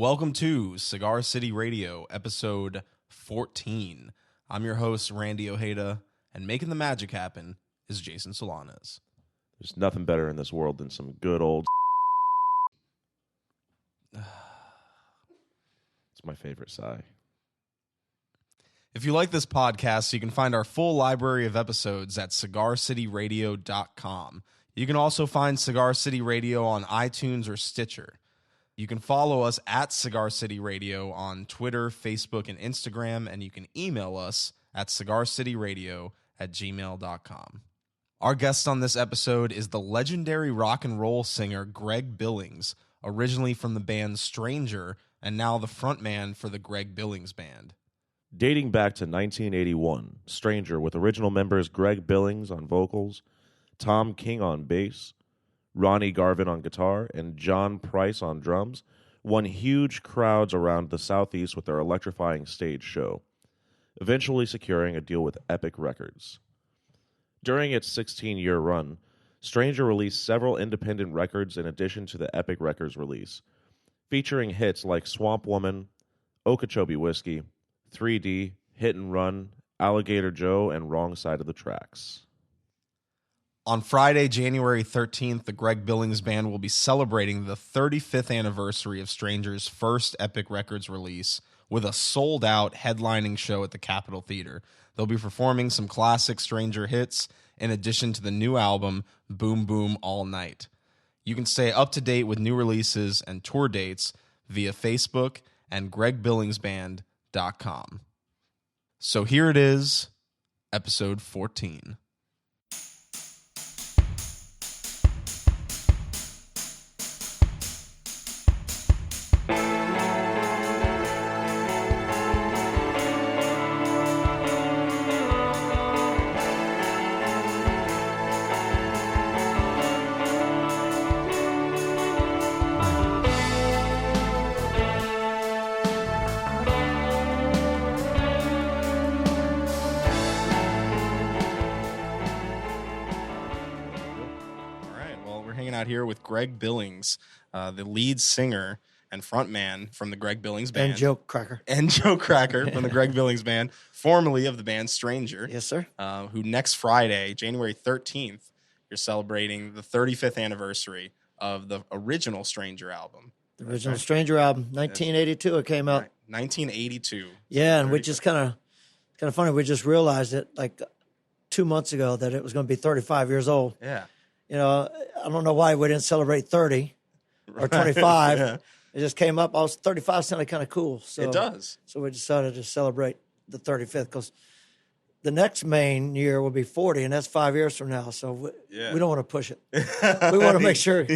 Welcome to Cigar City Radio, episode 14. I'm your host, Randy Ojeda, and making the magic happen is Jason Solanas. There's nothing better in this world than some good old It's my favorite sigh. If you like this podcast, you can find our full library of episodes at cigarcityradio.com. You can also find Cigar City Radio on iTunes or Stitcher. You can follow us at Cigar City Radio on Twitter, Facebook, and Instagram, and you can email us at cigarcityradio@gmail.com. Our guest on this episode is the legendary rock and roll singer Greg Billings, originally from the band Stranger, and now the frontman for the Greg Billings Band. Dating back to 1981, Stranger, with original members Greg Billings on vocals, Tom King on bass, Ronnie Garvin on guitar, and John Price on drums, won huge crowds around the Southeast with their electrifying stage show, eventually securing a deal with Epic Records. During its 16-year run, Stranger released several independent records in addition to the Epic Records release, featuring hits like Swamp Woman, Okeechobee Whiskey, 3D, Hit and Run, Alligator Joe, and Wrong Side of the Tracks. On Friday, January 13th, the Greg Billings Band will be celebrating the 35th anniversary of Stranger's first Epic Records release with a sold-out headlining show at the Capitol Theater. They'll be performing some classic Stranger hits in addition to the new album, Boom Boom All Night. You can stay up to date with new releases and tour dates via Facebook and GregBillingsBand.com. So here it is, episode 14. Out here with Greg Billings, the lead singer and frontman from the Greg Billings Band. And Joe Cracker. From the Greg Billings Band, formerly of the band Stranger. Yes, sir. Who next Friday, January 13th, you're celebrating the 35th anniversary of the original Stranger album. The original Stranger album, 1982 it came out. Right. 1982. Yeah, and we just kind of funny, we just realized it like 2 months ago that it was going to be 35 years old. Yeah. You know, I don't know why we didn't celebrate 30 or 25. Yeah. It just came up. 35 sounded kind of cool. So, it does. So we decided to celebrate the 35th because the next main year will be 40, and that's 5 years from now. So we don't want to push it. We want to make sure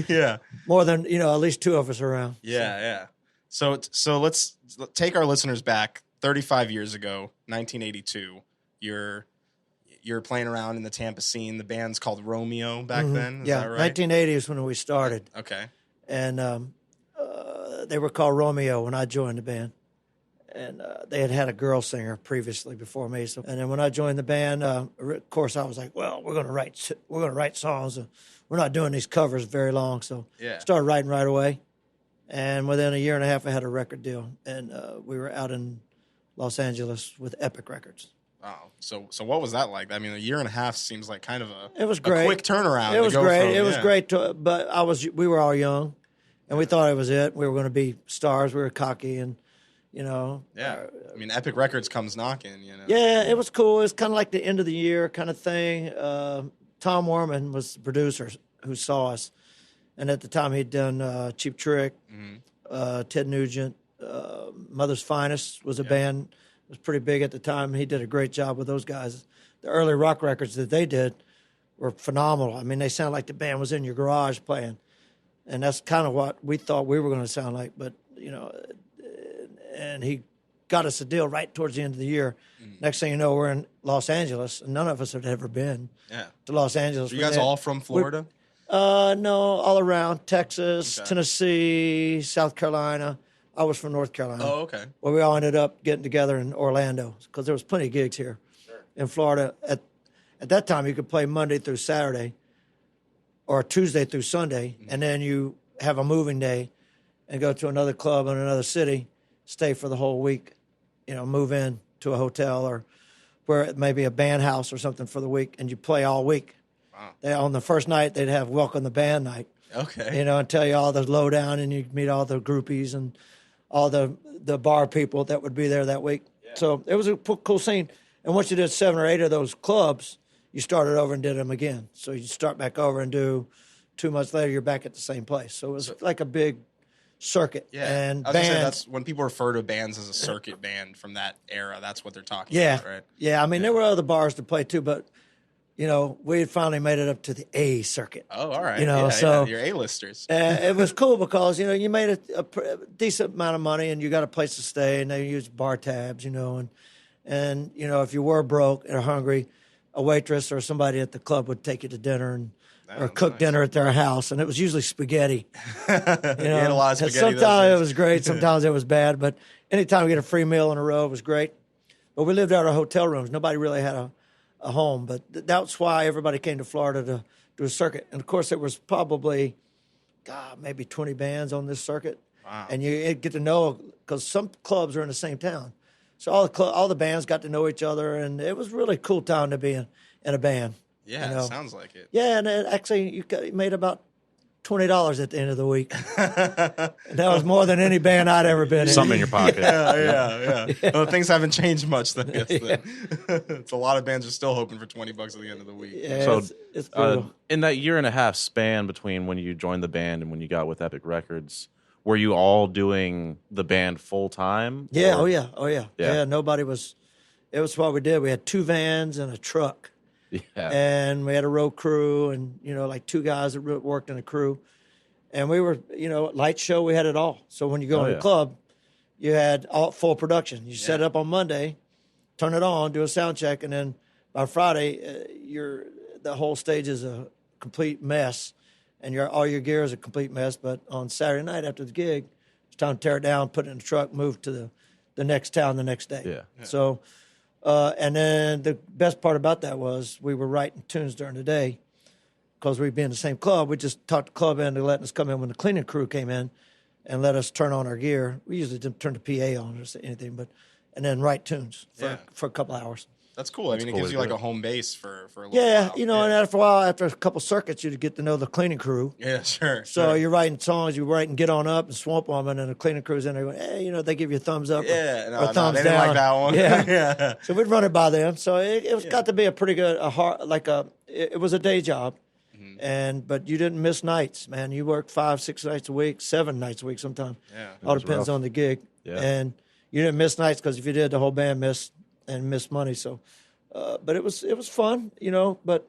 more than, at least two of us are around. Yeah. So let's take our listeners back 35 years ago, 1982. You're playing around in the Tampa scene. The band's called Romeo back then. Is that right? 1980 is when we started. Okay. And they were called Romeo when I joined the band. And they had a girl singer previously before me. So, and then when I joined the band, of course, I was like, well, we're going to write songs. We're not doing these covers very long. So started writing right away. And within a year and a half, I had a record deal. And we were out in Los Angeles with Epic Records. Wow. So what was that like? I mean, a year and a half seems like kind of a quick turnaround. It was great. It was great, but we were all young, and we thought it was it. We were going to be stars. We were cocky, and Yeah. I mean, Epic Records comes knocking. Yeah, it was cool. It was kind of like the end of the year kind of thing. Tom Warman was the producer who saw us, and at the time he'd done Cheap Trick, Ted Nugent, Mother's Finest was a band. It was pretty big at the time. He did a great job with those guys. The early rock records that they did were phenomenal. I mean, they sound like the band was in your garage playing. And that's kind of what we thought we were going to sound like. But, and he got us a deal right towards the end of the year. Next thing you know, we're in Los Angeles, and none of us had ever been to Los Angeles. So you guys all from Florida? No, all around. Texas, Tennessee, South Carolina. I was from North Carolina. Oh, okay. Well, we all ended up getting together in Orlando because there was plenty of gigs here in Florida. At that time, you could play Monday through Saturday or Tuesday through Sunday, and then you have a moving day, and go to another club in another city, stay for the whole week, move in to a hotel or where it may be a band house or something for the week, and you play all week. Wow. On the first night, they'd have welcome the band night. Okay. And tell you all the lowdown, and you meet all the groupies and all the bar people that would be there that week. Yeah. So it was a cool scene. And once you did 7 or 8 of those clubs, you started over and did them again. So you start back over and do 2 months later, you're back at the same place. So it was like a big circuit. Yeah. And I was gonna say, that's when people refer to bands as a circuit band from that era. That's what they're talking about, right? Yeah. I mean, there were other bars to play too, but we had finally made it up to the A circuit. Oh, all right. So you're A-listers. It was cool because you made a decent amount of money and you got a place to stay, and they used bar tabs, and if you were broke or hungry, a waitress or somebody at the club would take you to dinner or cook dinner at their house, and it was usually spaghetti. You had a lot of spaghetti. Sometimes it was great, sometimes it was bad, but anytime we get a free meal in a row, it was great. But we lived out of hotel rooms. Nobody really had a home, but that's why everybody came to Florida to do a circuit. And of course, there was probably, maybe 20 bands on this circuit. Wow. And you get to know, because some clubs are in the same town. So all the bands got to know each other, and it was really cool time to be in a band. Yeah, it sounds like it. Yeah, and actually you made about $20 at the end of the week. That was more than any band I'd ever been in. Something in your pocket. Yeah. Well, things haven't changed much, then. It's a lot of bands are still hoping for $20 at the end of the week. Yeah, so it's brutal. In that year and a half span between when you joined the band and when you got with Epic Records, were you all doing the band full time? Yeah, oh yeah. Nobody was. It was what we did. We had 2 vans and a truck. Yeah. And we had a road crew and, like 2 guys that worked in a crew. And we were, light show, we had it all. So when you go in the club, you had all full production. You set it up on Monday, turn it on, do a sound check, and then by Friday, the whole stage is a complete mess, and all your gear is a complete mess. But on Saturday night after the gig, it's time to tear it down, put it in the truck, move to the next town the next day. Yeah. So... and then the best part about that was we were writing tunes during the day because we'd be in the same club. We just talked the club into letting us come in when the cleaning crew came in and let us turn on our gear. We usually didn't turn the PA on or anything, and then write tunes for a couple hours. That's cool. I mean, it gives you like a home base for a little while. And after a while, after a couple circuits, you'd get to know the cleaning crew. Yeah, sure. So you're writing songs, you're writing Get On Up and Swamp Woman, and the cleaning crew's in there going, hey, they give you a thumbs up or thumbs they down. didn't like that one. Yeah. So we'd run it by them. So it was got to be a pretty good, it was a day job. Mm-hmm. But you didn't miss nights, man. You worked 5, 6 nights a week, 7 nights a week sometimes. Yeah. All depends on the gig. Yeah. And you didn't miss nights because if you did, the whole band missed money. So, but it was fun, but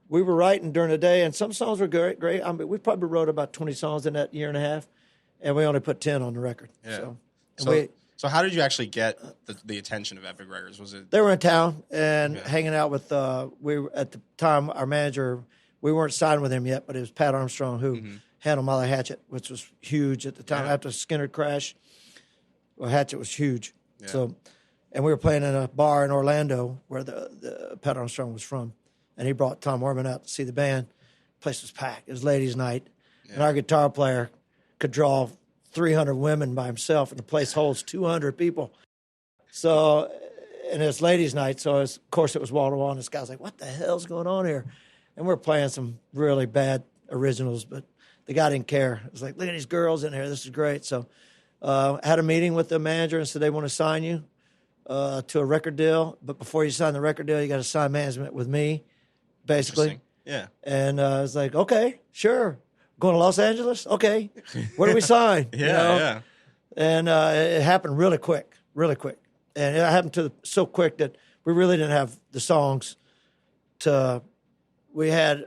we were writing during the day, and some songs were great. I mean, we probably wrote about 20 songs in that year and a half, and we only put 10 on the record. Yeah. So how did you actually get the attention of Epic Records? Was it they were in town and hanging out with we were, at the time, our manager, we weren't signed with him yet, but it was Pat Armstrong who handled Molly Hatchet, which was huge at the time. After Skinner crash, Hatchet was huge. Yeah. So, and we were playing in a bar in Orlando where the Pat Armstrong was from, and he brought Tom Orman out to see the band. The place was packed. It was ladies' night, and our guitar player could draw 300 women by himself, and the place holds 200 people. So, and it's ladies' night, so of course it was wall to wall, and this guy's like, "What the hell's going on here?" And we're playing some really bad originals, but the guy didn't care. It was like, "Look at these girls in here. This is great." So, I had a meeting with the manager and said they want to sign you to a record deal, but before you sign the record deal, you got to sign management with me, basically. Yeah. And I was like, "Okay, sure." Going to Los Angeles? Okay. Where do we sign? Yeah. And it happened really quick. And it happened so quick that we really didn't have the songs we had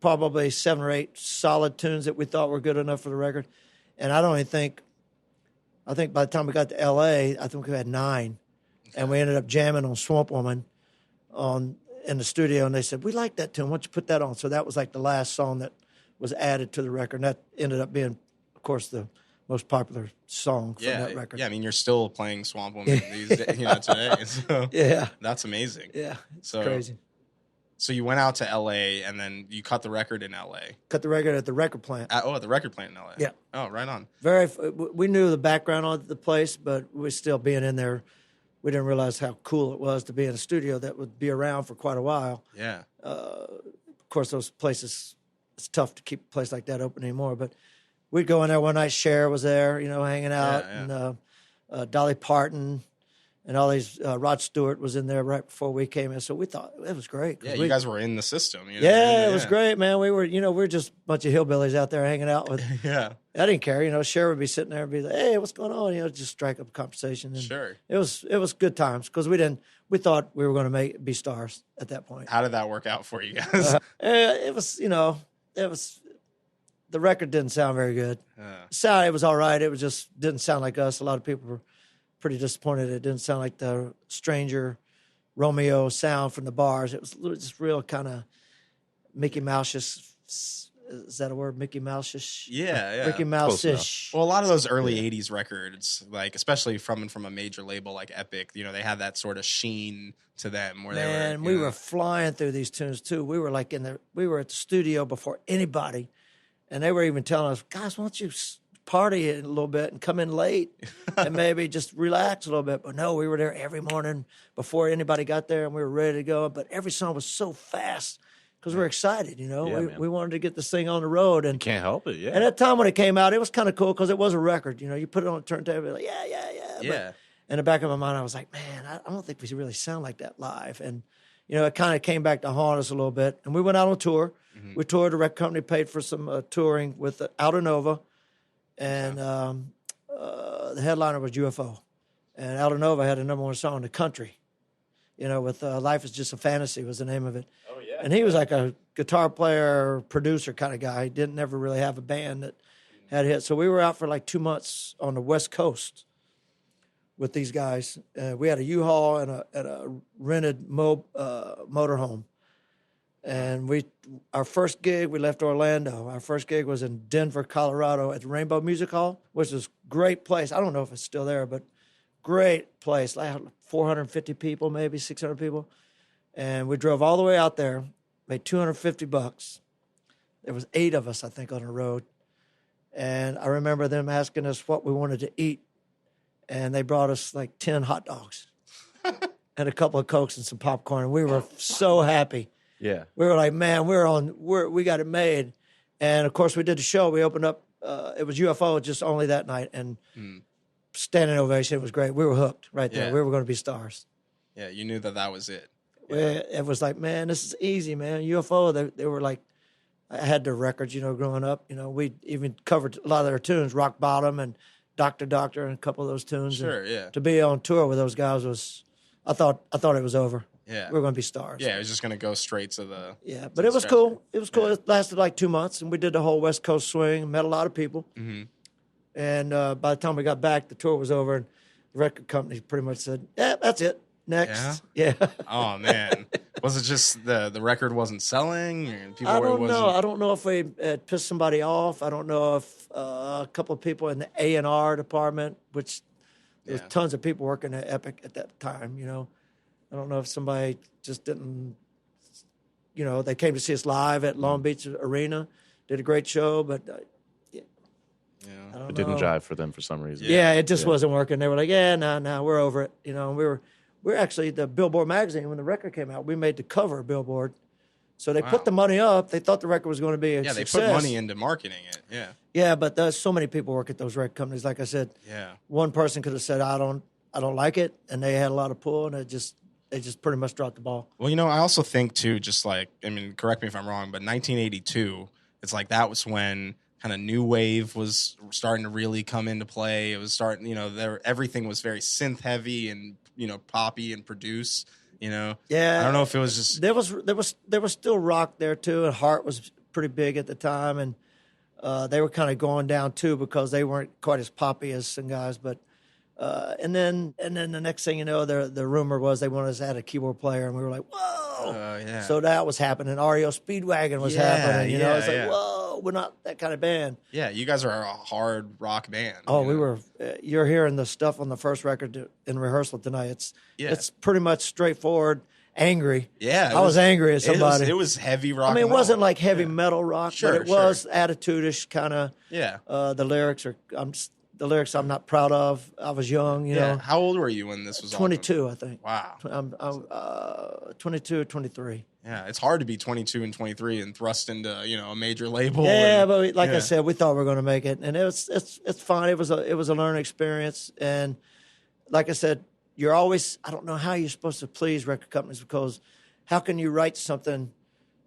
probably 7 or 8 solid tunes that we thought were good enough for the record. And I think by the time we got to L.A., I think we had 9. Okay. And we ended up jamming on Swamp Woman in the studio. And they said, "We like that tune. Why don't you put that on?" So that was like the last song that was added to the record. And that ended up being, of course, the most popular song from that record. Yeah, I mean, you're still playing Swamp Woman these days, today. So yeah. That's amazing. Yeah, it's so, crazy. So you went out to L.A. and then you cut the record in L.A. Cut the record at the record plant. At the record plant in L.A. Yeah. Oh, right on. We knew the background of the place, but we still being in there, we didn't realize how cool it was to be in a studio that would be around for quite a while. Yeah. Of course, those places, it's tough to keep a place like that open anymore, but we'd go in there one night. Cher was there, hanging out, and Dolly Parton and all these. Rod Stewart was in there right before we came in, so we thought it was great. Yeah, you guys were in the system. It was great, man. We were just a bunch of hillbillies out there hanging out with. Yeah, I didn't care. Cher would be sitting there and be like, "Hey, what's going on?" Just strike up a conversation. And sure. It was good times because we thought we were going to be stars at that point. How did that work out for you guys? It was. The record didn't sound very good. It was all right. It was just didn't sound like us. A lot of people were pretty disappointed. It didn't sound like the Stranger Romeo sound from the bars. It was just real kind of Mickey Mouse-ish. Is that a word? Mickey Mouse-ish? Yeah. Mickey Mouse-ish. Well, a lot of those early 80s records, like especially from a major label like Epic, they had that sort of sheen to them where we were flying through these tunes too. We were we were at the studio before anybody, and they were even telling us, guys, why don't you party a little bit and come in late and maybe just relax a little bit. But no, we were there every morning before anybody got there, and we were ready to go. But every song was so fast because we were excited, we wanted to get this thing on the road. And you can't help it, yeah. And at the time when it came out, it was kind of cool because it was a record. You put it on a turntable, like, yeah. Yeah. But in the back of my mind, I was like, man, I don't think we really sound like that live. And, it kind of came back to haunt us a little bit. And we went out on tour. Mm-hmm. We toured. The record company paid for some touring with Aldo Nova. And the headliner was UFO. And Aldo Nova had a number one song in the country, with Life is Just a Fantasy was the name of it. Oh, yeah. And he was like a guitar player, producer kind of guy. He didn't never really have a band that had hits. So we were out for like 2 months on the West Coast with these guys. We had a U-Haul and a rented motorhome. And our first gig, we left Orlando. Our first gig was in Denver, Colorado at the Rainbow Music Hall, which is a great place. I don't know if it's still there, but great place. Like 450 people, maybe 600 people. And we drove all the way out there, made $250. There was 8 of us, I think, on the road. And I remember them asking us what we wanted to eat. And they brought us like 10 hot dogs and a couple of Cokes and some popcorn. And we were so happy. Yeah. We were like, man, we got it made. And of course we did the show. We opened up, it was UFO just only that night. And standing ovation, it was great. We were hooked right there. Yeah. We were going to be stars. Yeah, you knew that was it. Yeah. It was like, man, this is easy, man. UFO, they were like, I had their records, growing up. We even covered a lot of their tunes, Rock Bottom and Doctor, and a couple of those tunes. Sure, and yeah. To be on tour with those guys was, I thought it was over. Yeah. We were going to be stars. Yeah, it was just going to go straight to the... Yeah, but it was cool. It was cool. Yeah. It lasted like 2 months, and we did the whole West Coast swing, met a lot of people. Mm-hmm. And by the time we got back, the tour was over, and the record company pretty much said, yeah, that's it. Next. Yeah. Oh, man. Was it just the record wasn't selling? And people I don't know. I don't know if we had pissed somebody off. I don't know if a couple of people in the A&R department, which there was tons of people working at Epic at that time, I don't know if somebody just didn't, they came to see us live at Long Beach Arena, did a great show, but it didn't jive for them for some reason. Yeah, it just wasn't working. They were like, no, we're over it. And we're actually the Billboard magazine when the record came out. We made the cover of Billboard, so they put the money up. They thought the record was going to be a success. They put money into marketing it. Yeah, yeah, but there's so many people work at those record companies. Like I said, one person could have said, I don't like it, and they had a lot of pull, and they just pretty much dropped the ball. Well, I also think too, just like, correct me if I'm wrong, but 1982, it's like that was when kind of new wave was starting to really come into play. It was starting, everything was very synth heavy and poppy and produce. Yeah, I don't know if it was just there was still rock there too, and Heart was pretty big at the time, and they were kind of going down too because they weren't quite as poppy as some guys, but. And then the next thing you know, the rumor was they wanted us to add a keyboard player, and we were like, whoa! Yeah. So that was happening. REO Speedwagon was happening. It's like, whoa, we're not that kind of band. Yeah, you guys are a hard rock band. Oh, we were. You're hearing the stuff on the first record in rehearsal tonight. It's pretty much straightforward, angry. Yeah, I was angry at somebody. It was heavy rock. I mean, it and roll. wasn't like heavy metal rock, Sure, but it was attitude-ish kind of. Yeah. The lyrics I'm not proud of. I was young, you know. How old were you when this was 22, I think. Wow. I'm 22, 23. Yeah, it's hard to be 22 and 23 and thrust into, a major label. Yeah, but like I said, we thought we were going to make it, and it's fine. It was a learning experience, and like I said, you're always, I don't know how you're supposed to please record companies, because how can you write something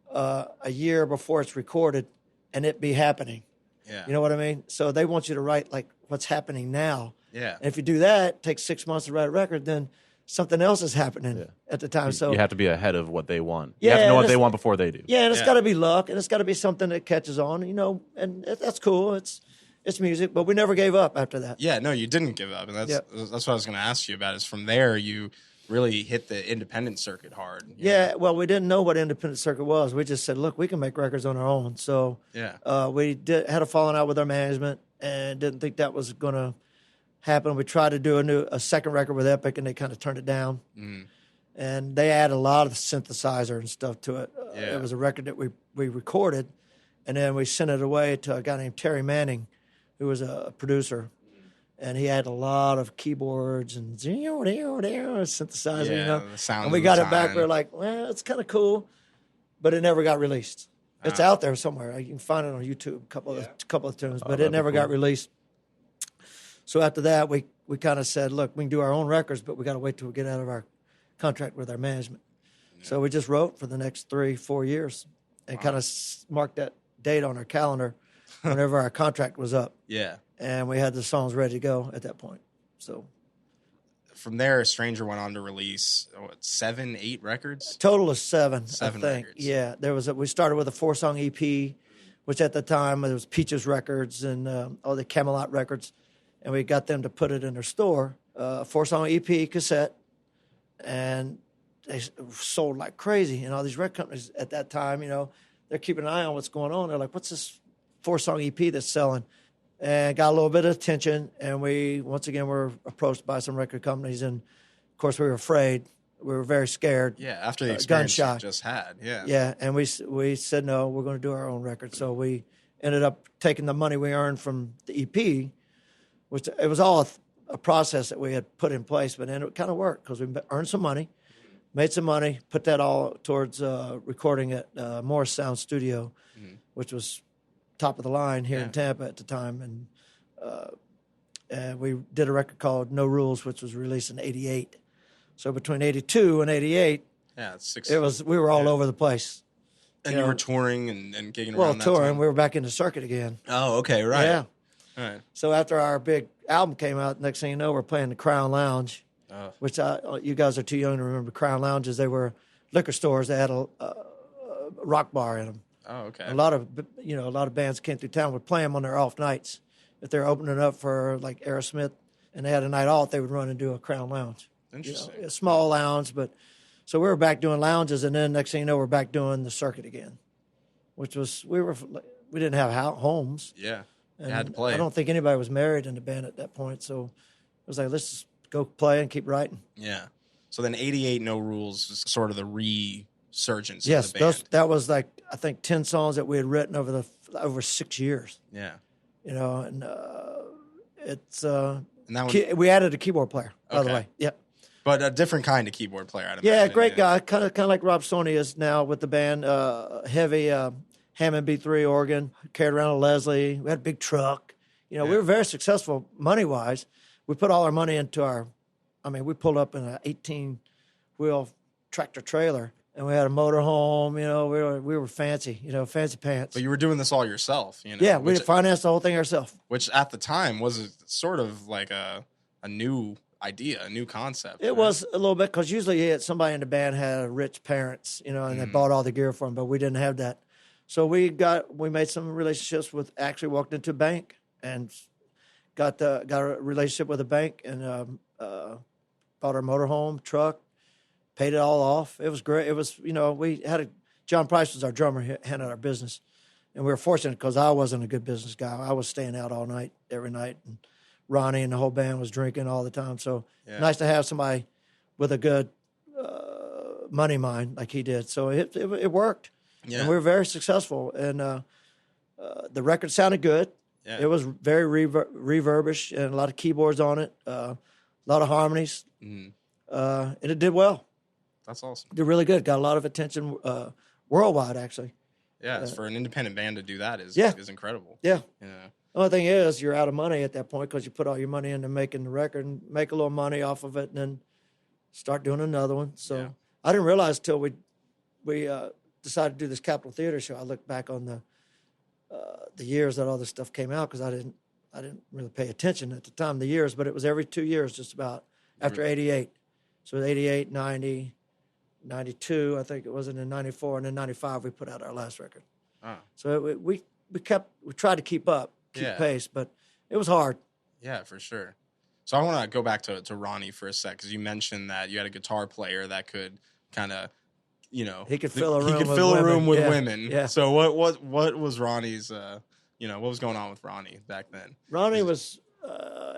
a year before it's recorded and it be happening? Yeah. You know what I mean? So they want you to write like what's happening now. Yeah. And if you do that, it takes 6 months to write a record, then something else is happening at the time. So you have to be ahead of what they want. Yeah, You have to know and what they want before they do. yeah, and it's got to be luck, and it's got to be something that catches on, and that's cool. It's music, but we never gave up after that. Yeah, no, you didn't give up, and that's what I was going to ask you about. Is from there you really hit the independent circuit hard. Yeah, well, we didn't know what independent circuit was. We just said, look, we can make records on our own. So we had a falling out with our management and didn't think that was going to happen. We tried to do a second record with Epic, and they kind of turned it down. Mm. And they added a lot of synthesizer and stuff to it. It was a record that we recorded, and then we sent it away to a guy named Terry Manning, who was a producer. And he had a lot of keyboards and synthesizer, The sound and we got it back. We were like, well, it's kind of cool, but it never got released. It's out there somewhere. You can find it on YouTube, a couple of tunes, but it never got released. So after that, we kind of said, look, we can do our own records, but we got to wait till we get out of our contract with our management. Yeah. So we just wrote for the next 3-4 years and kind of marked that date on our calendar whenever our contract was up. Yeah. And we had the songs ready to go at that point. So from there, Stranger went on to release 7, 8 records. Total of 7. 7 I think. records. Yeah, we started with a 4-song EP, which at the time it was Peaches Records and all the Camelot Records, and we got them to put it in their store. A 4-song EP cassette, and they sold like crazy. And all these record companies at that time, they're keeping an eye on what's going on. They're like, "What's this 4-song EP that's selling?" And got a little bit of attention, and we once again were approached by some record companies, and of course we were afraid. We were very scared. Yeah, after the experience you gun-shy. just had. Yeah. Yeah, and we said no, we're going to do our own record. So we ended up taking the money we earned from the EP, which it was all a process that we had put in place, but then it kind of worked because we earned some money, made some money, put that all towards recording at Morris Sound Studio, which was top of the line here in Tampa at the time, and we did a record called No Rules, which was released in '88. So between '82 and '88, we were all over the place. And you were touring and gigging around. Well, that touring, time? we were back in the circuit again. Oh, okay, right. Yeah. All right. So after our big album came out, next thing you know, we're playing the Crown Lounge, which you guys are too young to remember. Crown Lounges, they were liquor stores that had a rock bar in them. Oh, okay. A lot of bands came through town would play them on their off nights. If they're opening up for like Aerosmith and they had a night off, they would run and do a Crown Lounge. Interesting. A small lounge, but so we were back doing lounges, and then next thing you know, we're back doing the circuit again, which was we didn't have homes. Yeah, you and had to play. I don't think anybody was married in the band at that point, so it was like, let's just go play and keep writing. Yeah. So then '88, No Rules was sort of the resurgence. Yes, of the band. that was like I think 10 songs that we had written over 6 years. Yeah. And it's and that one, we added a keyboard player, by the way. Yep. But a different kind of keyboard player. I'd Yeah, imagine. great guy, kind of like Rob Stoney is now with the band. Heavy Hammond B3 organ, carried around a Leslie. We had a big truck. We were very successful money wise. We put all our money into we pulled up in an 18-wheel tractor trailer. And we had a motorhome, we were fancy, fancy pants. But you were doing this all yourself, Yeah, we financed the whole thing ourselves. Which at the time was sort of like a new idea, a new concept. It was a little bit, because usually somebody in the band had rich parents, and they bought all the gear for them, but we didn't have that. So we made some relationships actually walked into a bank and got a relationship with a bank and bought our motorhome, truck, paid it all off. It was great. It was, we had John Price was our drummer, handled our business. And we were fortunate because I wasn't a good business guy. I was staying out all night, every night. And Ronnie and the whole band was drinking all the time. So nice to have somebody with a good money mine like he did. So it worked. Yeah. And we were very successful. And the record sounded good. Yeah. It was very reverbish and a lot of keyboards on it, a lot of harmonies. And it did well. That's awesome. Did really good. Got a lot of attention worldwide, actually. Yeah, for an independent band to do that is incredible. Yeah. Yeah. The only thing is you're out of money at that point because you put all your money into making the record and make a little money off of it and then start doing another one. So I didn't realize till we decided to do this Capitol Theater show. I looked back on the years that all this stuff came out because I didn't really pay attention at the time, the years, but it was every 2 years just about after 88. So it was 88, 90, 92, I think it was, and then 94, and then 95 we put out our last record. So we tried to keep pace, but it was hard. Yeah, for sure. So I want to go back to Ronnie for a sec because you mentioned that you had a guitar player that could kind of, he could fill a room. He could fill a room with yeah. women. Yeah. So what was Ronnie's? What was going on with Ronnie back then? Ronnie was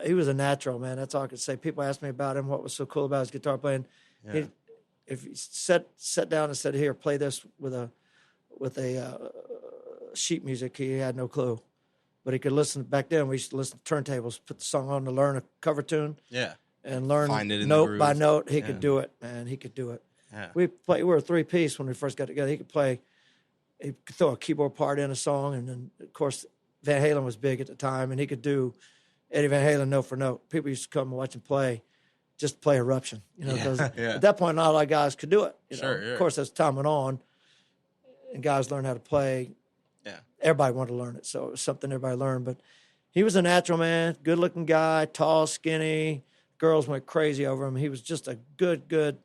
he was a natural, man. That's all I could say. People asked me about him. What was so cool about his guitar playing? Yeah. If he sat down and said, "Here, play this with a sheet music," he had no clue. But he could listen. Back then, we used to listen to turntables, put the song on to learn a cover tune. Yeah. And learn Find it in note by note. He could do it, man. He could do it. Yeah. We were a 3-piece when we first got together. He could throw a keyboard part in a song, and then of course Van Halen was big at the time, and he could do Eddie Van Halen note for note. People used to come and watch him play, just play Eruption. Because at that point, not a lot of guys could do it. Sure, Of course, as time went on, and guys learned how to play. Yeah, everybody wanted to learn it, so it was something everybody learned. But he was a natural man, good-looking guy, tall, skinny. Girls went crazy over him. He was just a good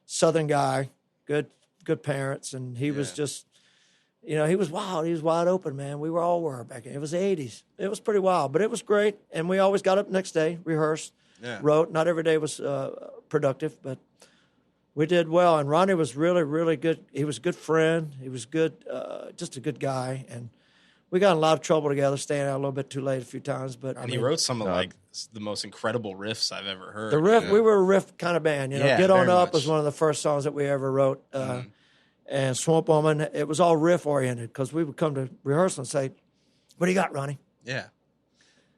Southern guy, good parents, and he was just, he was wild. He was wide open, man. We all were back then. It was the 80s. It was pretty wild, but it was great. And we always got up next day, rehearsed, wrote. Not every day was productive, but we did well. And Ronnie was really, really good. He was a good friend. He was good, just a good guy. And we got in a lot of trouble together, staying out a little bit too late a few times. But he wrote some of the most incredible riffs I've ever heard. The riff, we were a riff kind of band. Get On Up was one of the first songs that we ever wrote. And Swamp Woman, it was all riff oriented because we would come to rehearsal and say, "What do you got, Ronnie?" Yeah.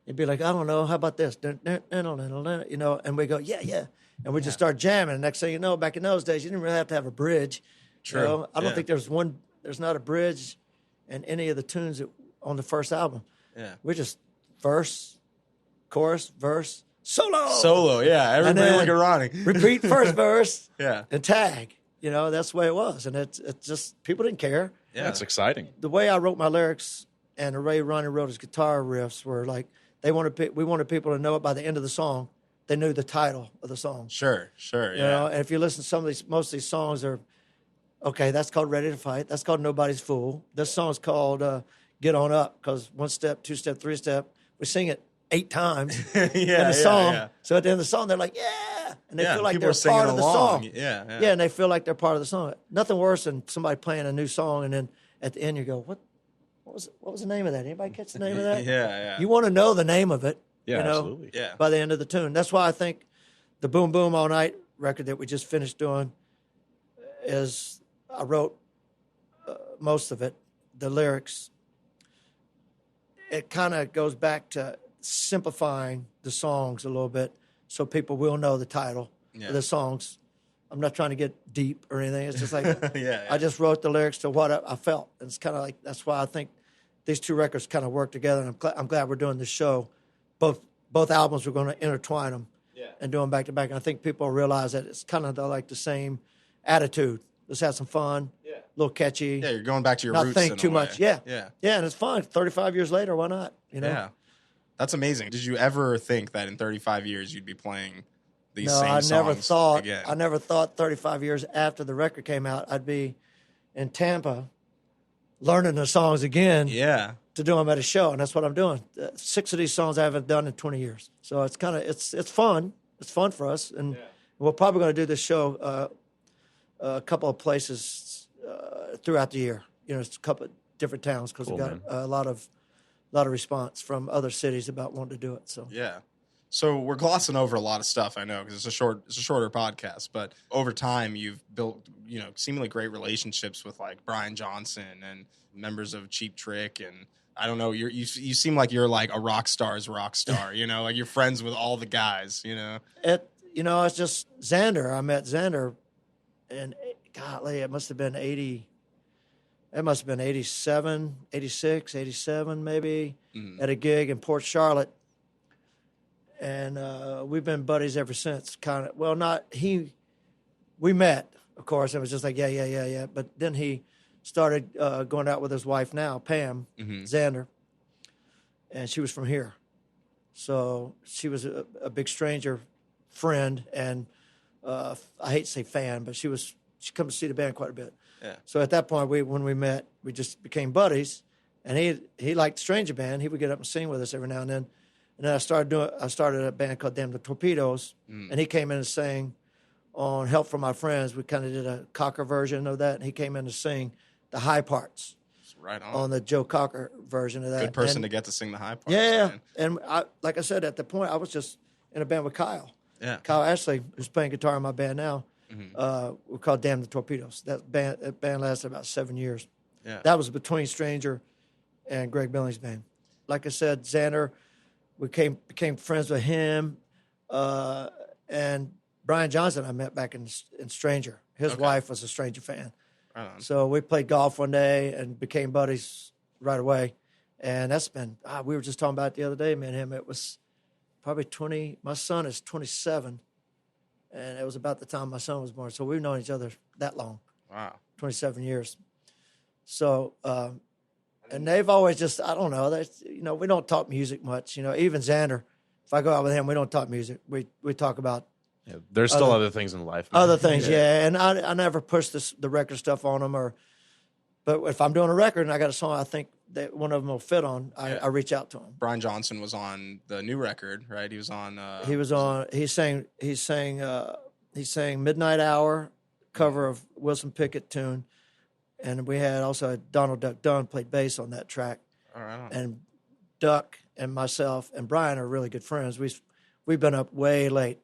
He'd be like, "I don't know. How about this?" And we go, "Yeah." And we just start jamming. And next thing you know, back in those days, you didn't really have to have a bridge. True. I don't think there's not a bridge in any of the tunes on the first album. Yeah. We're just verse, chorus, verse, solo. Solo, yeah. Everybody look at Ronnie. Repeat first verse. Yeah. And tag. That's the way it was. And it's just, people didn't care. Yeah. That's exciting. The way I wrote my lyrics and the way Ronnie wrote his guitar riffs were like, we wanted people to know it by the end of the song. They knew the title of the song. Sure, yeah. And if you listen to most of these songs are, okay, that's called Ready to Fight. That's called Nobody's Fool. This song's called Get On Up because 1 step, 2 step, 3 step. We sing it 8 times in the song. Yeah. So at the end of the song, they're like, yeah. And they feel like they're part of the song. Yeah, and they feel like they're part of the song. Nothing worse than somebody playing a new song and then at the end you go, what was the name of that? Anybody catch the name of that? Yeah. You want to know the name of it. Yeah, absolutely. Yeah. By the end of the tune. That's why I think the Boom Boom All Night record that we just finished doing is, I wrote most of it, the lyrics. It kind of goes back to simplifying the songs a little bit so people will know the title of the songs. I'm not trying to get deep or anything. It's just like, I just wrote the lyrics to what I felt. And it's kind of like, that's why I think these two records kind of work together. And I'm glad we're doing this show. Both albums, we're going to intertwine them and do them back to back. And I think people realize that it's kind of like the same attitude. Let's have some fun, a little catchy. Yeah, you're going back to your not roots. Not think in too a way. much. Yeah, and it's fun. 35 years later, why not? Yeah, that's amazing. Did you ever think that in 35 years you'd be playing these same songs again? I never thought 35 years after the record came out, I'd be in Tampa learning the songs again. Yeah. To do them at a show, and that's what I'm doing. 6 of these songs I haven't done in 20 years. So it's kind of it's fun. It's fun for us, and we're probably going to do this show a couple of places throughout the year. It's a couple of different towns because we got a lot of response from other cities about wanting to do it. So So we're glossing over a lot of stuff, I know, because it's a shorter podcast. But over time, you've built, seemingly great relationships with like Brian Johnson and members of Cheap Trick, and I don't know, you seem like you're like a rock star's rock star, like you're friends with all the guys, It's just Xander. I met Xander, and golly, it must have been 80. It must have been 87, 86, 87 maybe, at a gig in Port Charlotte. And we've been buddies ever since. We met, of course. It was just like, yeah. But then he started going out with his wife now, Pam, Xander. And she was from here. So she was a big stranger friend. And I hate to say fan, but she come to see the band quite a bit. Yeah. So at that point, when we met, we just became buddies. And he liked Stranger Band. He would get up and sing with us every now and then. And then I started a band called Damn the Torpedoes, and he came in and sang on Help From My Friends. We kind of did a Cocker version of that, and he came in to sing the high parts. Right on the Joe Cocker version of that. Good person to get to sing the high parts. Yeah, man. and like I said, at the point, I was just in a band with Kyle. Yeah. Kyle Ashley, who's playing guitar in my band now. We're called Damn the Torpedoes. That band lasted about 7 years. Yeah. That was between Stranger and Greg Billings' band. Like I said, Xander, we became friends with him, and Brian Johnson I met back in Stranger. His wife was a Stranger fan. So we played golf one day and became buddies right away. And that's been, we were just talking about it the other day, me and him. It was probably 20, my son is 27, and it was about the time my son was born. So we've known each other that long. Wow. 27 years. So, and they've always just, I don't know, we don't talk music much. Even Xander, if I go out with him, we don't talk music. We talk about there's still other things in life. Man. Other things, yeah. And I never push the record stuff on them. But if I'm doing a record and I got a song I think that one of them will fit on, I reach out to him. Brian Johnson was on the new record, right? He was on. He sang Midnight Hour, cover of Wilson Pickett tune, and we had also Donald Duck Dunn played bass on that track. All right. And Duck and myself and Brian are really good friends. We've been up way late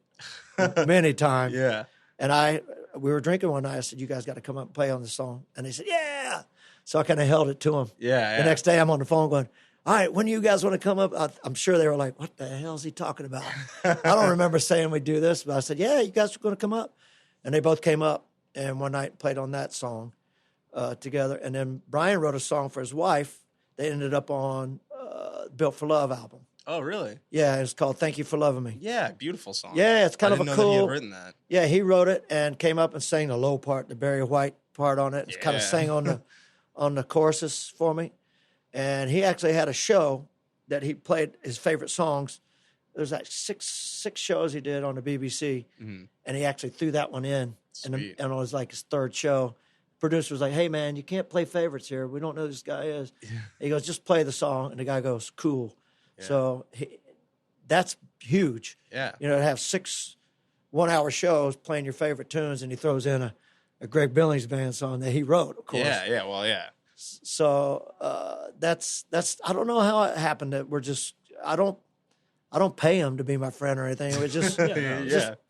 many times. Yeah. And we were drinking one night. I said, "You guys got to come up and play on this song." And they said, "Yeah." So I kind of held it to them. Yeah. The next day, I'm on the phone going, "All right, when do you guys want to come up?" I'm sure they were like, "What the hell is he talking about?" I don't remember saying we do this, but I said, "Yeah, you guys are going to come up." And they both came up and one night played on that song together. And then Brian wrote a song for his wife. They ended up on Built for Love album. Oh, really? Yeah, it's called "Thank You for Loving Me." Yeah, beautiful song. Yeah, it's kind of a didn't cool. know that he had written that. Yeah, he wrote it and came up and sang the low part, the Barry White part on it. It's kind of sang on the choruses for me. And he actually had a show that he played his favorite songs. There's like six shows he did on the BBC, and he actually threw that one in, and it was like his third show. Producer was like, "Hey man, you can't play favorites here. We don't know who this guy is." Yeah. He goes, "Just play the song," and the guy goes, "Cool." Yeah. So that's huge. Yeah, to have 6 1-hour shows playing your favorite tunes, and he throws in a Greg Billings band song that he wrote, of course. Yeah, well, yeah. So that's I don't know how it happened that I don't pay him to be my friend or anything. We just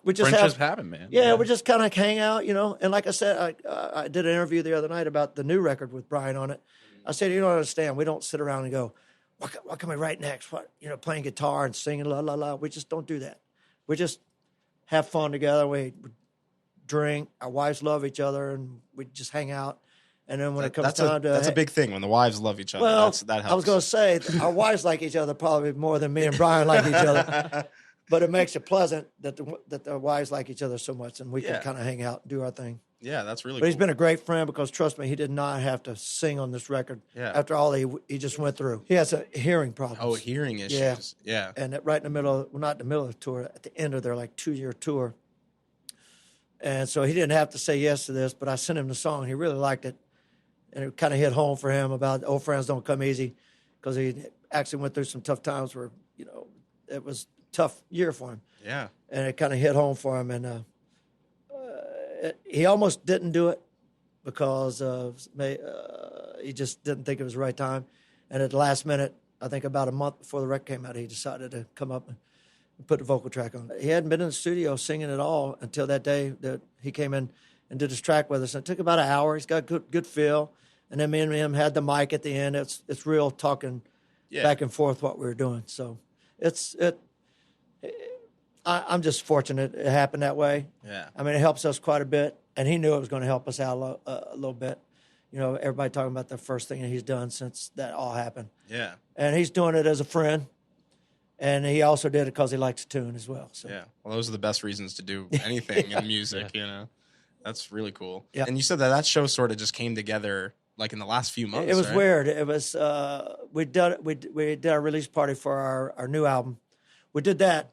we just friendships happen, man. Yeah, we just kind of hang out, And like I said, I did an interview the other night about the new record with Brian on it. I said, "You don't understand. We don't sit around and go, what can we write next? What playing guitar and singing la la la. We just don't do that. We just have fun together. We drink. Our wives love each other, and we just hang out." And then when it comes time to... That's a big thing, when the wives love each other. Well, that helps. I was going to say, our wives like each other probably more than me and Brian like each other. But it makes it pleasant that the wives like each other so much, and we can kind of hang out and do our thing. Yeah, that's really But cool. he's been a great friend because, trust me, he did not have to sing on this record after all he just went through. He has a hearing problem. Oh, hearing issues. Yeah. And right in the middle, not in the middle of the tour, at the end of their 2-year tour. And so he didn't have to say yes to this, but I sent him the song. He really liked it. And it kind of hit home for him about old friends don't come easy, because he actually went through some tough times where, it was a tough year for him. Yeah. And it kind of hit home for him. And he almost didn't do it because he just didn't think it was the right time. And at the last minute, I think about a month before the record came out, he decided to come up put the vocal track on. He hadn't been in the studio singing at all until that day that he came in and did his track with us. And it took about an hour. He's got good feel. And then me and him had the mic at the end. It's real talking back and forth what we were doing. So I'm just fortunate it happened that way. Yeah. I mean, it helps us quite a bit. And he knew it was going to help us out a little bit. You know, everybody talking about the first thing that he's done since that all happened. Yeah. And he's doing it as a friend. And he also did it because he likes to tune as well. So. Yeah. Well, those are the best reasons to do anything in music, you know. That's really cool. Yeah. And you said that show sort of just came together like in the last few months. It was right? weird. It was we did our release party for our new album. We did that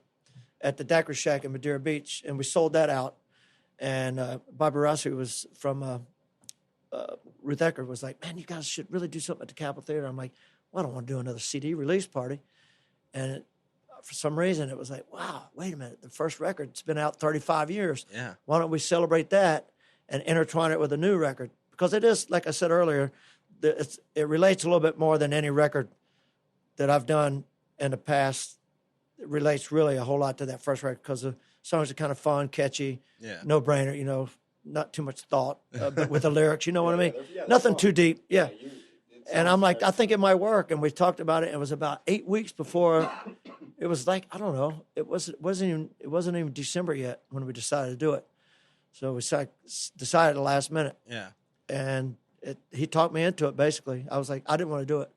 at the Daiquiri Shack in Madeira Beach, and we sold that out. And Bobby Rossi was from Ruth Eckerd was like, man, you guys should really do something at the Capitol Theater. I'm like, well, I don't want to do another CD release party. And for some reason, it was like, wow, wait a minute. The first record's been out 35 years. Yeah. Why don't we celebrate that and intertwine it with a new record? Because it is, like I said earlier, it relates a little bit more than any record that I've done in the past. It relates really a whole lot to that first record because the songs are kind of fun, catchy, no-brainer, you know, not too much thought, but with the lyrics, you know what I mean? Nothing too deep, yeah. And I'm like, I think it might work. And we talked about it. It was about 8 weeks before. It was like, I don't know. It wasn't even December yet when we decided to do it. So we decided at the last minute. Yeah. And he talked me into it, basically. I was like, I didn't want to do it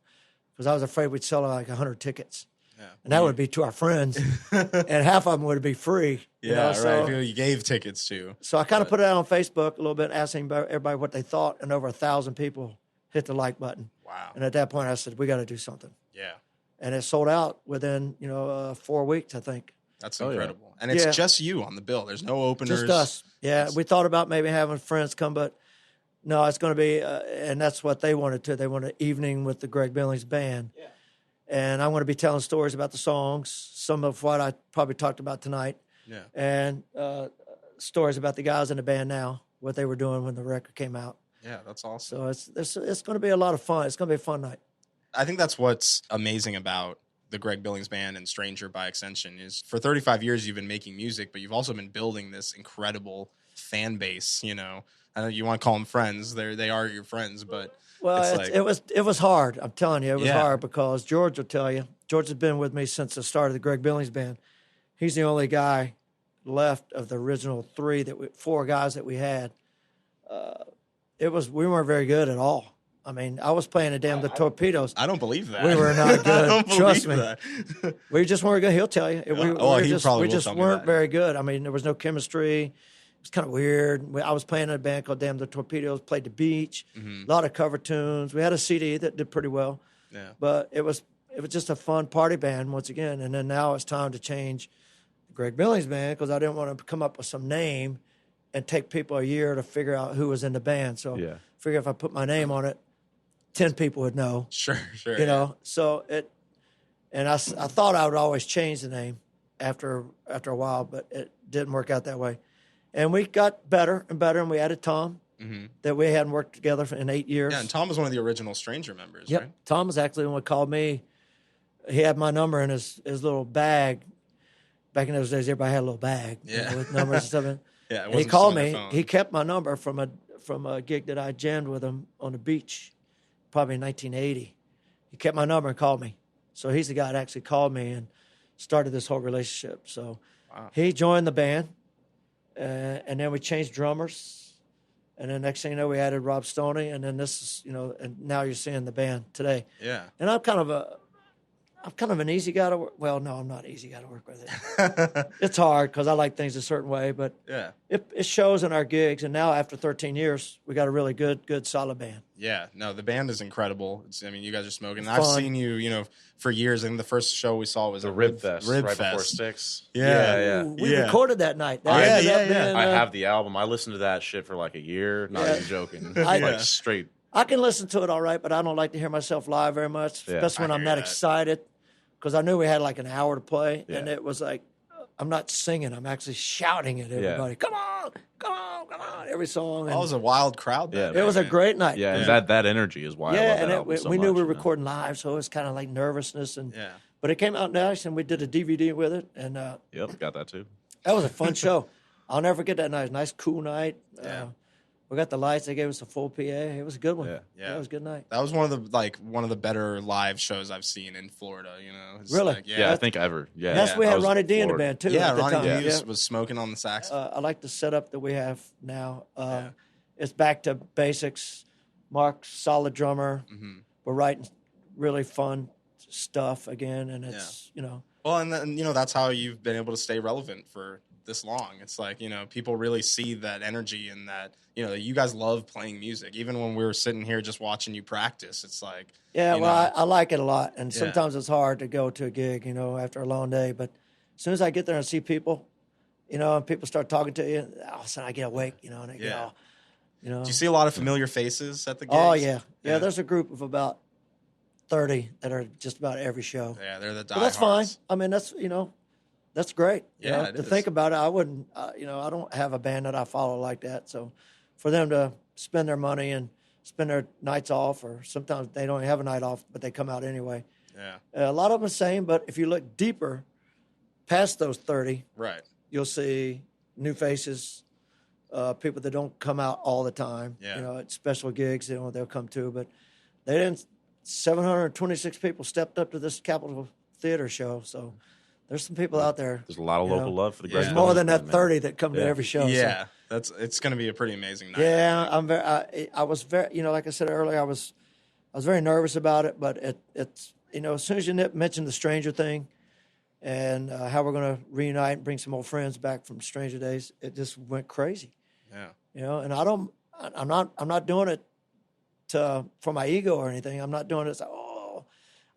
because I was afraid we'd sell like 100 tickets. Yeah. And that would be to our friends. And half of them would be free. Yeah, you know? right. Who you gave tickets to. So I kind of put it out on Facebook a little bit, asking everybody what they thought. And over 1,000 people hit the like button. Wow. And at that point, I said, we got to do something. Yeah. And it sold out within, 4 weeks, I think. That's incredible. Yeah. And it's just you on the bill. There's no openers. Just us. Yeah. We thought about maybe having friends come, but no, it's going to be, and that's what they wanted to. They wanted an evening with the Greg Billings Band. Yeah. And I'm going to be telling stories about the songs, some of what I probably talked about tonight. Yeah. And stories about the guys in the band now, what they were doing when the record came out. Yeah, that's awesome. So it's going to be a lot of fun. It's going to be a fun night. I think that's what's amazing about the Greg Billings Band and Stranger by extension is for 35 years you've been making music, but you've also been building this incredible fan base, you know. I know you want to call them friends. They are your friends, but it was hard. I'm telling you, it was hard because George will tell you. George has been with me since the start of the Greg Billings Band. He's the only guy left of the original four guys that we had. We weren't very good at all. I mean, I was playing the Torpedoes. I don't believe that. We were not good. Trust me. That. We just weren't good. He'll tell you. We just weren't very good. I mean, there was no chemistry. It was kind of weird. I was playing in a band called the Torpedoes, played the beach, a lot of cover tunes. We had a CD that did pretty well. Yeah. But it was just a fun party band once again. And then now it's time to change the Greg Billings Band because I didn't want to come up with some name and take people a year to figure out who was in the band. So I figure if I put my name on it, 10 people would know. Sure. You know, so I thought I would always change the name after a while, but it didn't work out that way. And we got better and better, and we added Tom, that we hadn't worked together in 8 years. Yeah, and Tom was one of the original Stranger members, yep. right? Tom was actually the one who called me. He had my number in his little bag. Back in those days, everybody had a little bag with numbers and stuff. Yeah, and he called me. He kept my number from a gig that I jammed with him on the beach, probably in 1980. He kept my number and called me. So he's the guy that actually called me and started this whole relationship. So he joined the band, and then we changed drummers. And then next thing you know, we added Rob Stoney, and then this is, and now you're seeing the band today. Yeah. And I'm kind of an easy guy to work. Well, no, I'm not an easy guy to work with. It's hard because I like things a certain way, but it shows in our gigs. And now after 13 years, we got a really good, solid band. Yeah, no, the band is incredible. You guys are smoking. I've seen you, for years. I think the first show we saw was the Rib Fest, right Fest. Before Sticks. Yeah. We recorded that night. I have the album. I listened to that shit for like a year. Not even joking. Straight. I can listen to it all right, but I don't like to hear myself live very much, especially when I'm that excited. Because I knew we had like an hour to play, and it was like I'm not singing. I'm actually shouting at everybody. Come on, every song. It was a wild crowd. That it was a night. great night. Yeah, and that energy is why I love that album so we much. knew we were you know? recording live, so it was kind of like nervousness. Yeah. But it came out nice, and we did a DVD with it, and Yep, got that too. that was a fun show. I'll never forget that night. Nice, cool night. Yeah. We got the lights. They gave us a full PA. It was a good one. Yeah. It was a good night. That was one of the better live shows I've seen in Florida. You know, it's Really? like, Yeah, I think ever. Yeah, And that's we I had was Ronnie D in the floored. band too. Yeah, at the Ronnie time. D was smoking on the saxophone. I like the setup that we have now. It's back to basics. Mark's solid drummer. Mm-hmm. We're writing really fun stuff again, and it's Well, and then, that's how you've been able to stay relevant for this long. It's like, people really see that energy and that, you guys love playing music. Even when we were sitting here just watching you practice, it's like, I like it a lot, and sometimes it's hard to go to a gig, after a long day. But as soon as I get there and see people, and people start talking to you, all of a sudden I get awake, and I get all, Do you see a lot of familiar faces at the gigs? Oh yeah. There's a group of about 30 that are just about every show. Yeah, they're the diehards. But that's fine. I mean, that's great. Yeah, it to is. think about it, I wouldn't. I don't have a band that I follow like that. So, for them to spend their money and spend their nights off, or sometimes they don't have a night off, but they come out anyway. Yeah. A lot of them are the same, but if you look deeper, past those 30, Right. you'll see new faces, people that don't come out all the time. Yeah. At special gigs, they'll come to, but they didn't. 726 people stepped up to this Capitol Theater show, so there's some people out there. There's a lot of local love for the Greg There's more than Billings that band, 30 that come to every show. Yeah. It's going to be a pretty amazing night. Yeah, I'm very. I was very. Like I said earlier, I was very nervous about it, but it's as soon as you mentioned the Stranger thing, and how we're going to reunite and bring some old friends back from Stranger Days, it just went crazy. Yeah. And I'm not doing it for my ego or anything. I'm not doing it.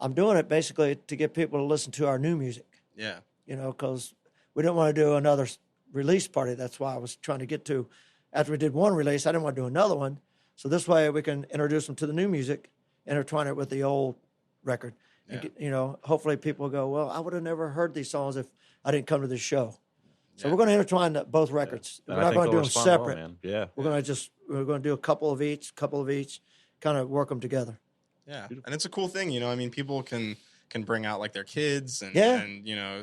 I'm doing it basically to get people to listen to our new music. Yeah. Because we didn't want to do another release party. That's why I was trying to get to. After we did one release, I didn't want to do another one. So this way we can introduce them to the new music, intertwine it with the old record. Yeah. And, hopefully people will go, well, I would have never heard these songs if I didn't come to this show. So we're going to intertwine both records. And We're I not think going to do they'll them respond separate. well, man. Yeah. We're going to do a couple of each, kind of work them together. Yeah. And it's a cool thing, people can bring out like their kids and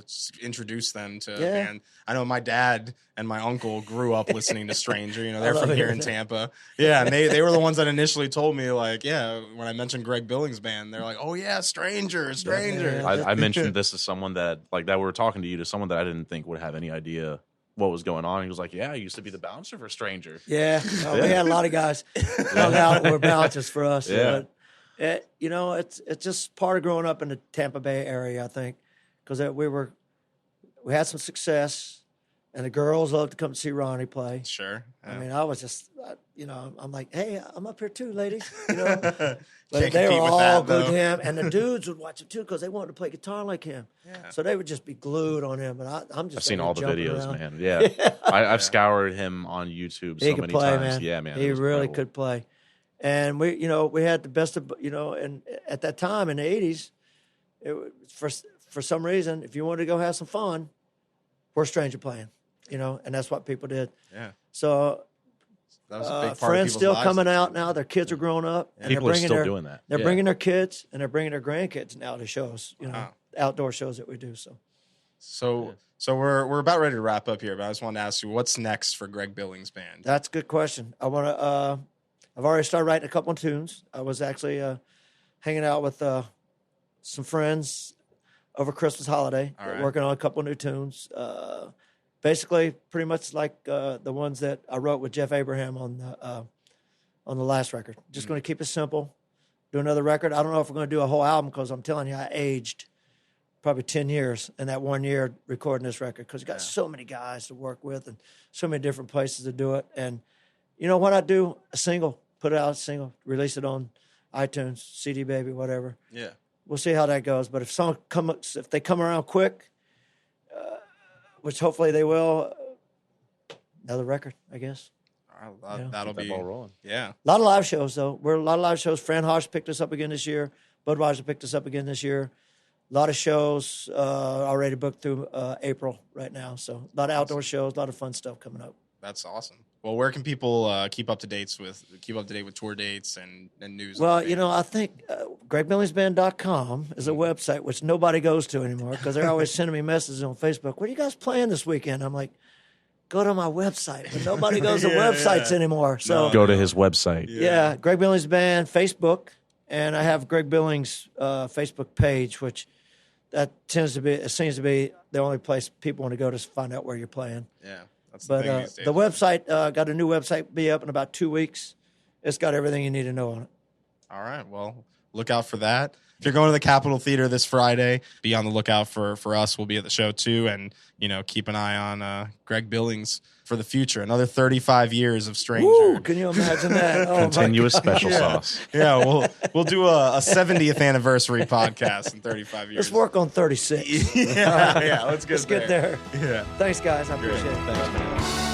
just introduce them to band. I know my dad and my uncle grew up listening to Stranger, they're from here in Tampa. Yeah, and they were the ones that initially told me like, when I mentioned Greg Billings band, they're like, "Oh yeah, Stranger." I mentioned this to someone that we were talking to you to someone that I didn't think would have any idea what was going on. He was like, "Yeah, I used to be the bouncer for Stranger." Yeah, we had a lot of guys hung out and were bouncers for us. Yeah. But it's just part of growing up in the Tampa Bay area, I think, because we had some success, and the girls loved to come see Ronnie play. Sure. I mean, I was just, I'm like, hey, I'm up here too, ladies. But Can't they were compete with all that, good though. to him, and the dudes would watch him too because they wanted to play guitar like him. Yeah. So they would just be glued on him, and I'm just. I've seen over all the jumping videos, around. man. Yeah, I've scoured him on YouTube He so could many play, times. man. Yeah, man, He it was really incredible. could play. And we had the best of, and at that time in the 80s, for some reason, if you wanted to go have some fun, we're Stranger playing, and that's what people did. Yeah. So That was a big part of friends people's still lives. coming out now. Their kids are growing up. And People are still doing that. They're Yeah. bringing their kids and they're bringing their grandkids now to shows, Wow. outdoor shows that we do. So So we're about ready to wrap up here, but I just wanted to ask you, what's next for Greg Billings Band? that's a good question. I want to. I've already started writing a couple of tunes. I was actually hanging out with some friends over Christmas holiday, All right. working on a couple of new tunes. Basically, pretty much like the ones that I wrote with Jeff Abraham on the last record. Just going to keep it simple. Do another record. I don't know if we're going to do a whole album because I'm telling you, I aged probably 10 years in that 1 year recording this record because you got so many guys to work with and so many different places to do it. And when I do a single, put it out a single, release it on iTunes, CD Baby, whatever. Yeah. We'll see how that goes. But if they come around quick, which hopefully they will, another record, I guess. That'll Keep that be ball rolling. Yeah. A lot of live shows, though. We're a lot of live shows. Fran Hosh picked us up again this year. Budweiser picked us up again this year. lot of shows already booked through April right now. So a lot of outdoor shows, a lot of fun stuff coming up. That's awesome. Well, where can people keep up to date with tour dates and news? Well, I think GregBillingsBand.com is a website which nobody goes to anymore because they're always sending me messages on Facebook. What are you guys playing this weekend? I'm like, go to my website. But nobody goes to websites anymore. So Go to his website. yeah, Greg Billings Band, Facebook. And I have Greg Billings' Facebook page, which it seems to be the only place people want to go to find out where you're playing. Yeah. That's But thing these days. the website, got a new website be up in about 2 weeks. It's got everything you need to know on it. All right. Well, look out for that. If you're going to the Capitol Theater this Friday, be on the lookout for us. We'll be at the show too. And, keep an eye on Greg Billings for the future. Another 35 years of Stranger. Ooh, can you imagine that? Oh, Continuous my God. special sauce. Yeah, we'll do a 70th anniversary podcast in 35 years. Let's work on 36. yeah, let's get Let's get there. Yeah. Thanks, guys. I appreciate it. Thanks, man.